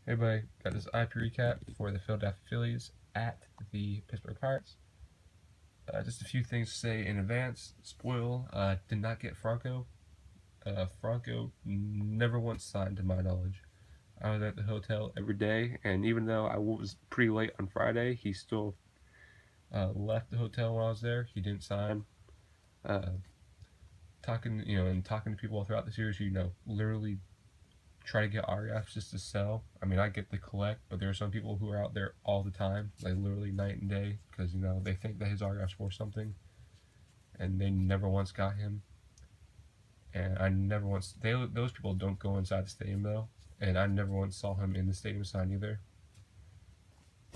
Hey everybody, got this IP recap for the Philadelphia Phillies at the Pittsburgh Pirates. Just a few things to say in advance. Spoil, did not get Franco. Franco never once signed to my knowledge. I was at the hotel every day, and even though I was pretty late on Friday, he still left the hotel when I was there. He didn't sign. Uh, talking to people throughout the series, literally try to get autographs just to sell. I mean, I get the collect, but there are some people who are out there all the time, like literally night and day, because they think that his autograph's worth something, and they never once got him. And I never once those people don't go inside the stadium though, and I never once saw him in the stadium sign either.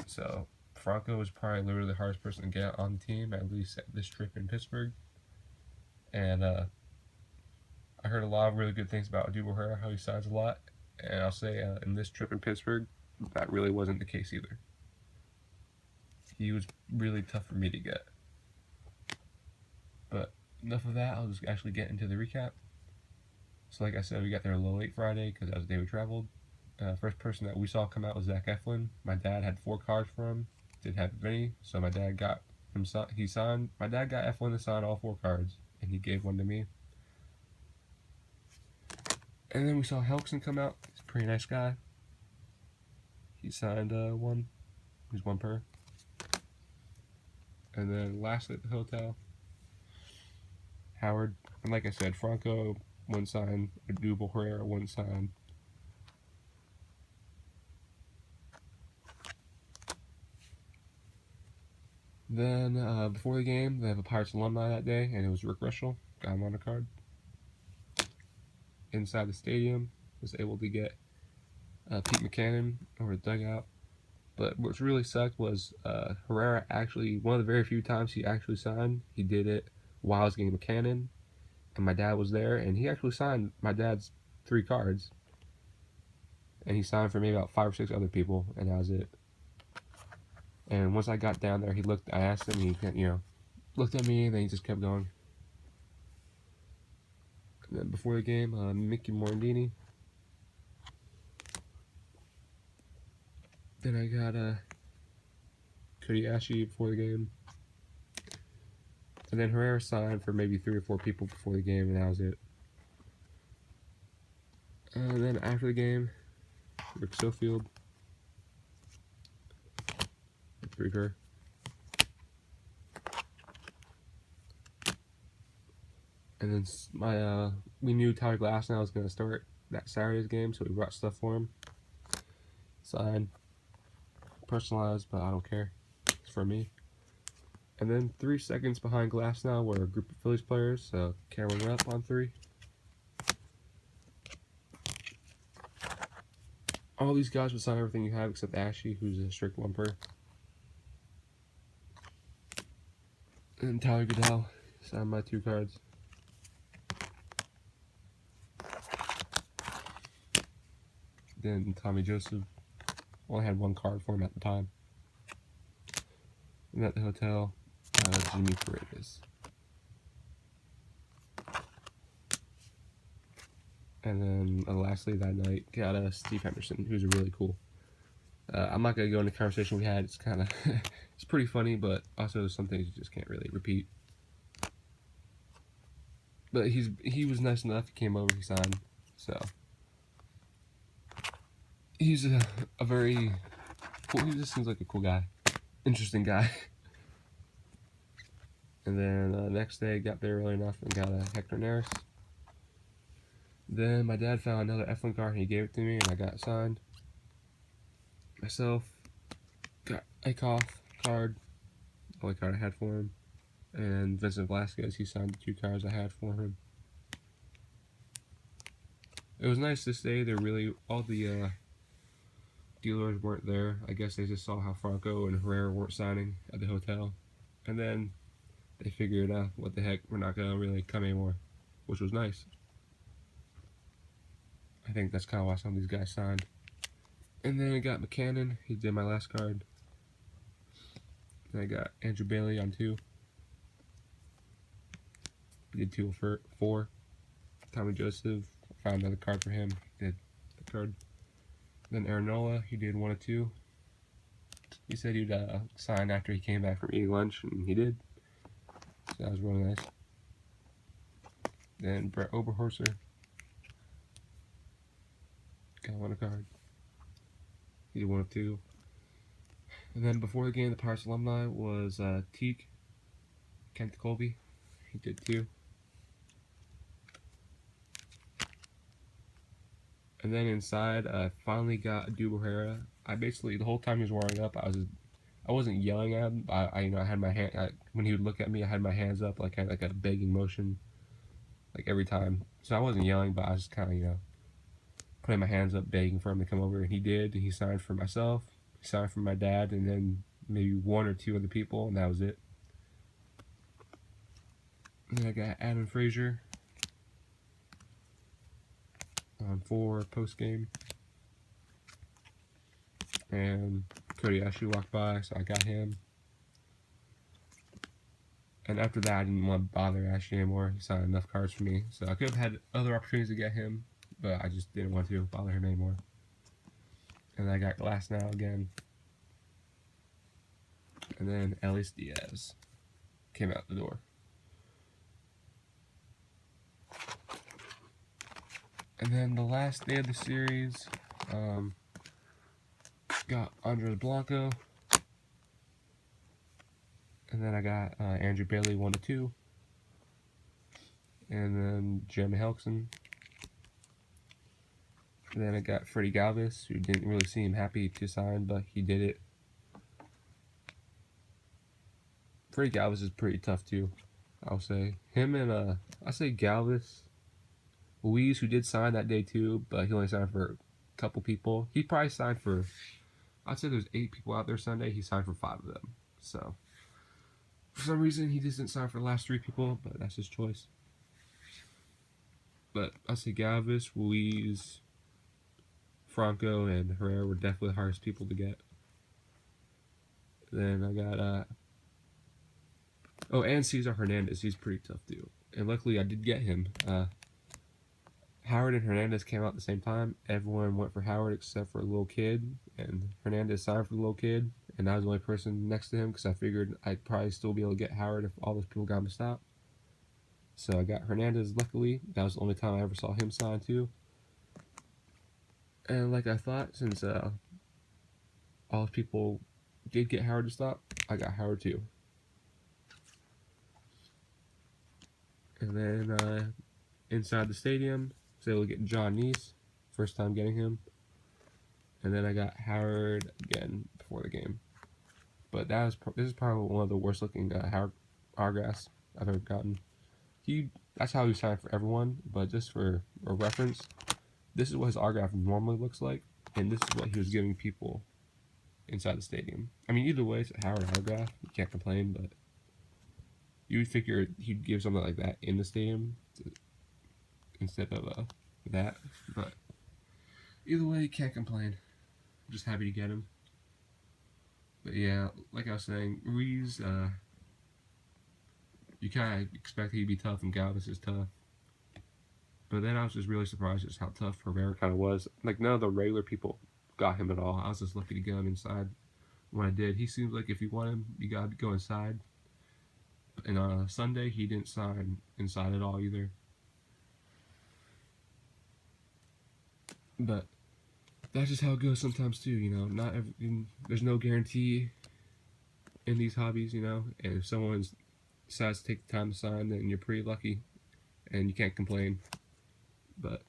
So Franco was probably literally the hardest person to get on the team, at least at this trip in Pittsburgh. And I heard a lot of really good things about Dubois, how he signs a lot. And I'll say in this trip in Pittsburgh, that really wasn't the case either. He was really tough for me to get. But enough of that, I'll just actually get into the recap. So like I said, we got there a little late Friday because that was the day we traveled. First person that we saw come out was Zach Eflin. My dad had 4 cards for him. Didn't have any, so my dad got him. He signed. My dad got Eflin to sign all 4 cards, and he gave one to me. And then we saw Helkson come out. He's a pretty nice guy. He signed one. He's one per. And then lastly at the hotel, Howard. And like I said, Franco one sign, Dubois Herrera one sign. Then before the game, they have a Pirates alumni that day, and it was Rick Russell. Got him on a card. Inside the stadium, was able to get Pete McCannon over the dugout. But what really sucked was Herrera actually, one of the very few times he actually signed, he did it while I was getting McCannon, and my dad was there, and he actually signed my dad's 3 cards. And he signed for maybe about 5 or 6 other people, and that was it. And once I got down there, I asked him, he looked at me, and then he just kept going. And then before the game, Mickey Morandini. Then I got Kodiashi before the game. And then Herrera signed for maybe 3 or 4 people before the game, and that was it. And then after the game, Rick Sofield. 3 per. And then we knew Tyler Glasnow was going to start that Saturday's game, so we brought stuff for him. Signed, personalized, but I don't care. It's for me. And then 3 seconds behind Glasnow were a group of Phillies players, so camera up on 3. All these guys would sign everything you have except Ashley, who's a strict 1 per. And Tyler Goodell signed my 2 cards. Then Tommy Joseph only had 1 card for him at the time. And at the hotel, Jimmy Paredes. And then lastly that night, got Steve Henderson, who's really cool. I'm not going to go into the conversation we had. It's kind of, it's pretty funny, but also some things you just can't really repeat. But he was nice enough. He came over, he signed. So he's a very cool. He just seems like a cool guy, interesting guy. And then next day, got there early enough and got Hector Neris. Then my dad found another Eflin card and he gave it to me, and I got it signed. Myself got Eichhoff card, the only card I had for him. And Vincent Velasquez, he signed the 2 cards I had for him. It was nice this day. All the dealers weren't there. I guess they just saw how Franco and Herrera weren't signing at the hotel. And then they figured, what the heck, we're not going to really come anymore, which was nice. I think that's kind of why some of these guys signed. And then I got McCannon. He did my last card. Then I got Andrew Bailey on 2. He did 2 for 4. Tommy Joseph, found another card for him. Did the card. Then Aranola, he did 1 of 2. He said he'd sign after he came back from eating lunch, and he did. So that was really nice. Then Brett Oberhorser got 1 a card. He did 1 of 2. And then before the game, the Pirates alumni was Teague, Kent Colby. He did 2. And then inside, I finally got Dude O'Hara. I basically, the whole time he was warming up, I wasn't yelling at him. I had my hand, when he would look at me, I had my hands up, like kind of like a begging motion, like every time. So I wasn't yelling, but I was just kind of, putting my hands up, begging for him to come over, and he did. He signed for myself, he signed for my dad, and then maybe 1 or 2 other people, and that was it. And then I got Adam Frazier on 4 post game, and Cody Ashley walked by, so I got him. And after that, I didn't want to bother Ashley anymore. He signed enough cards for me, so I could have had other opportunities to get him, but I just didn't want to bother him anymore. And I got Glass now again. And then Elias Diaz came out the door. And then the last day of the series, got Andres Blanco. And then I got Andrew Bailey 1 of 2. And then Jeremy Helkson. And then I got Freddie Galvis, who didn't really seem happy to sign, but he did it. Freddie Galvis is pretty tough too, I'll say. Him and I say Galvis, Louise, who did sign that day too, but he only signed for a couple people. He probably signed for, I'd say there's 8 people out there Sunday. He signed for 5 of them. So for some reason he didn't sign for the last 3 people, but that's his choice. But I say Galvis, Louise, Franco, and Herrera were definitely the hardest people to get. Then I got and Cesar Hernandez. He's pretty tough too. And luckily I did get him. Howard and Hernandez came out at the same time. Everyone went for Howard except for a little kid, and Hernandez signed for the little kid, and I was the only person next to him because I figured I'd probably still be able to get Howard if all those people got him to stop. So I got Hernandez, luckily. That was the only time I ever saw him sign too. And like I thought, since all those people did get Howard to stop, I got Howard too. And then inside the stadium, I was able to get John Neese, first time getting him. And then I got Howard again before the game. But this is probably one of the worst looking Howard autographs I've ever gotten. That's how he signed for everyone, but just for a reference, this is what his autograph normally looks like, and this is what he was giving people inside the stadium. I mean, either way, it's a Howard autograph. You can't complain, but you would figure he'd give something like that in the stadium instead of that. But either way, you can't complain. I'm just happy to get him. But yeah, like I was saying, Ruiz, you kind of expect he'd be tough, and Galvis is tough. But then I was just really surprised just how tough Herrera kind of was. Like, none of the regular people got him at all. I was just lucky to get him inside when I did. He seems like if you want him, you got to go inside. And on Sunday, he didn't sign inside at all either. But that's just how it goes sometimes too, Not there's no guarantee in these hobbies, And if someone decides to take the time to sign, then you're pretty lucky, and you can't complain. But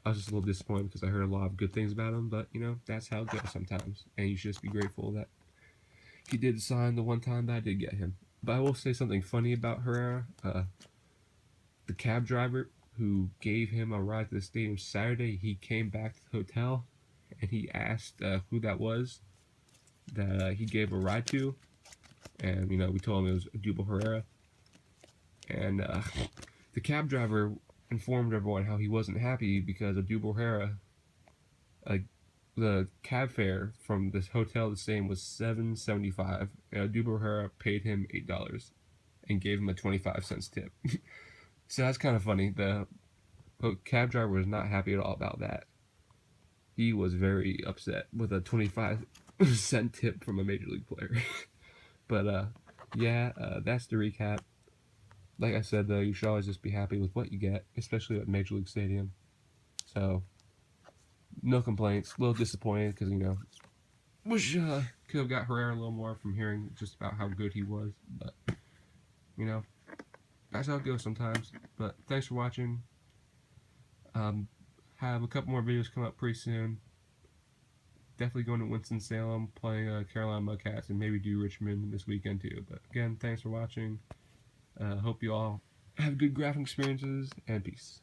I was just a little disappointed because I heard a lot of good things about him. But that's how it goes sometimes, and you should just be grateful that he did sign the one time that I did get him. But I will say something funny about Herrera. The cab driver who gave him a ride to the stadium Saturday, he came back to the hotel and he asked who that was that he gave a ride to. And, we told him it was Odubel Herrera. And the cab driver informed everyone how he wasn't happy because Odubel Herrera, the cab fare from this hotel to the stadium was $7.75, and Odubel Herrera paid him $8 and gave him a 25-cent tip. So that's kind of funny. The cab driver was not happy at all about that. he was very upset with a 25-cent tip from a major league player. But yeah, that's the recap. Like I said, though, you should always just be happy with what you get, especially at Major League Stadium. So no complaints. A little disappointed because wish could have got Herrera a little more from hearing just about how good he was. But you know, that's how it goes sometimes. But thanks for watching. Have a couple more videos come up pretty soon. Definitely going to Winston-Salem, playing Carolina Mudcats, and maybe do Richmond this weekend too. But again, thanks for watching. Hope you all have good graphic experiences, and peace.